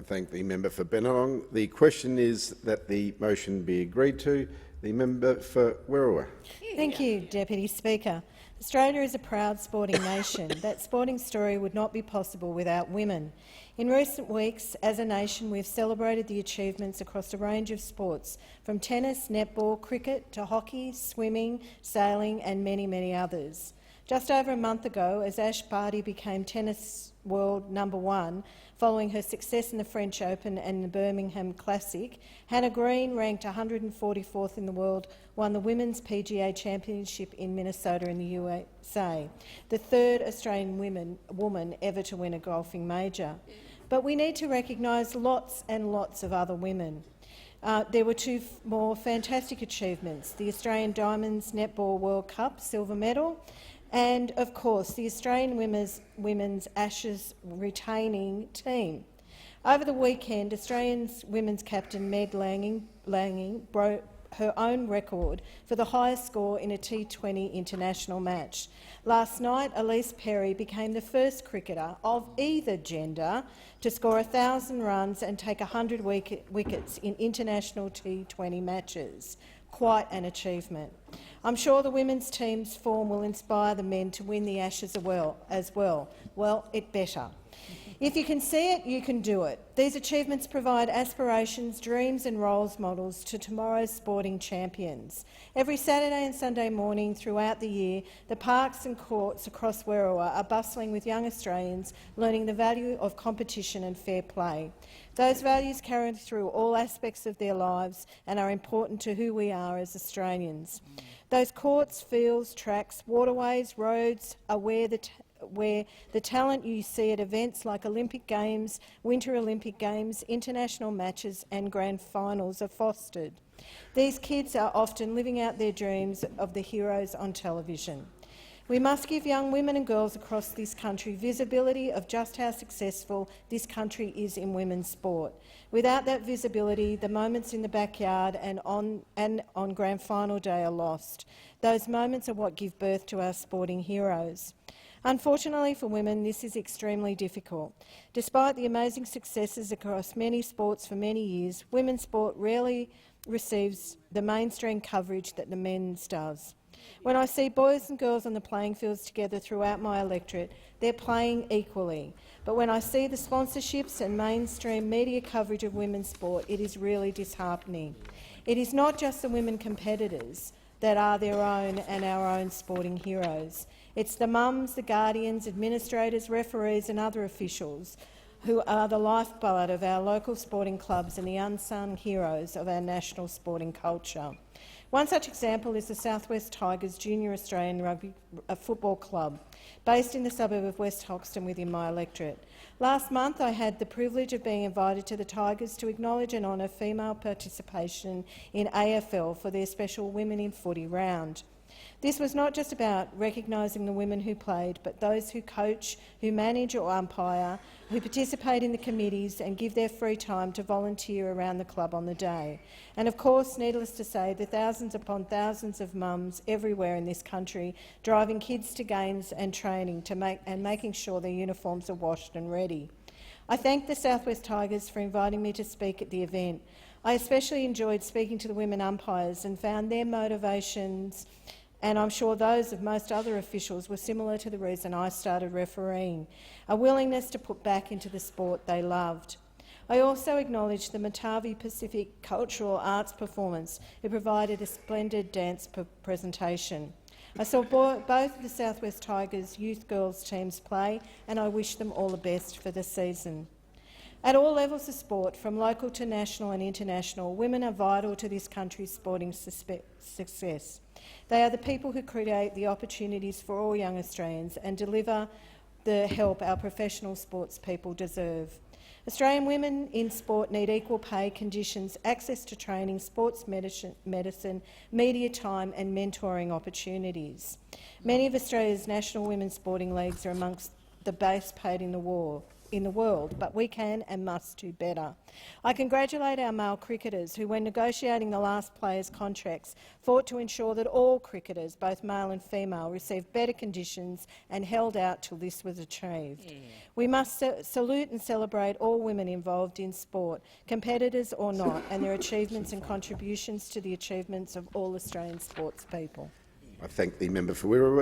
thank the member for Bennelong. The question is that the motion be agreed to. The member for Werriwa. Thank you, Deputy Speaker. Australia is a proud sporting nation. That sporting story would not be possible without women. In recent weeks, as a nation, we've celebrated the achievements across a range of sports, from tennis, netball, cricket to hockey, swimming, sailing and many, many others. Just over a month ago, as Ash Barty became tennis world #1, following her success in the French Open and the Birmingham Classic, Hannah Green, ranked 144th in the world, won the Women's PGA Championship in Minnesota in the USA, the third Australian woman ever to win a golfing major. But we need to recognise lots and lots of other women. There were two more fantastic achievements: the Australian Diamonds Netball World Cup silver medal, and, of course, the Australian women's Ashes retaining team. Over the weekend, Australian women's captain Meg Lanning broke her own record for the highest score in a T20 international match. Last night, Elise Perry became the first cricketer of either gender to score 1,000 runs and take 100 wickets in international T20 matches. Quite an achievement. I'm sure the women's team's form will inspire the men to win the Ashes as well. Well, it better. If you can see it, you can do it. These achievements provide aspirations, dreams and role models to tomorrow's sporting champions. Every Saturday and Sunday morning throughout the year, the parks and courts across Werriwa are bustling with young Australians learning the value of competition and fair play. Those values carry through all aspects of their lives and are important to who we are as Australians. Those courts, fields, tracks, waterways, roads are where the talent you see at events like Olympic Games, Winter Olympic Games, international matches and grand finals are fostered. These kids are often living out their dreams of the heroes on television. We must give young women and girls across this country visibility of just how successful this country is in women's sport. Without that visibility, the moments in the backyard and on grand final day are lost. Those moments are what give birth to our sporting heroes. Unfortunately for women, this is extremely difficult. Despite the amazing successes across many sports for many years, women's sport rarely receives the mainstream coverage that the men's does. When I see boys and girls on the playing fields together throughout my electorate, they're playing equally. But when I see the sponsorships and mainstream media coverage of women's sport, it is really disheartening. It is not just the women competitors that are their own and our own sporting heroes. It's the mums, the guardians, administrators, referees and other officials who are the lifeblood of our local sporting clubs and the unsung heroes of our national sporting culture. One such example is the South West Tigers Junior Australian Rugby Football Club, based in the suburb of West Hoxton within my electorate. Last month I had the privilege of being invited to the Tigers to acknowledge and honour female participation in AFL for their special Women in Footy round. This was not just about recognising the women who played, but those who coach, who manage or umpire, who participate in the committees and give their free time to volunteer around the club on the day. And of course, needless to say, the thousands upon thousands of mums everywhere in this country driving kids to games and training and making sure their uniforms are washed and ready. I thank the South West Tigers for inviting me to speak at the event. I especially enjoyed speaking to the women umpires and found their motivations, and I'm sure those of most other officials, were similar to the reason I started refereeing, a willingness to put back into the sport they loved. I also acknowledge the Matavi Pacific Cultural Arts performance, who provided a splendid dance presentation. I saw both of the South West Tigers youth girls teams play, and I wish them all the best for the season. At all levels of sport, from local to national and international, women are vital to this country's sporting success. They are the people who create the opportunities for all young Australians and deliver the help our professional sports people deserve. Australian women in sport need equal pay conditions, access to training, sports medicine, media time and mentoring opportunities. Many of Australia's national women's sporting leagues are amongst the best paid in in the world, but we can and must do better. I congratulate our male cricketers who, when negotiating the last players' contracts, fought to ensure that all cricketers, both male and female, received better conditions and held out till this was achieved. We must salute and celebrate all women involved in sport, competitors or not, and their achievements and contributions to the achievements of all Australian sports people. I thank the member for Wirrawar.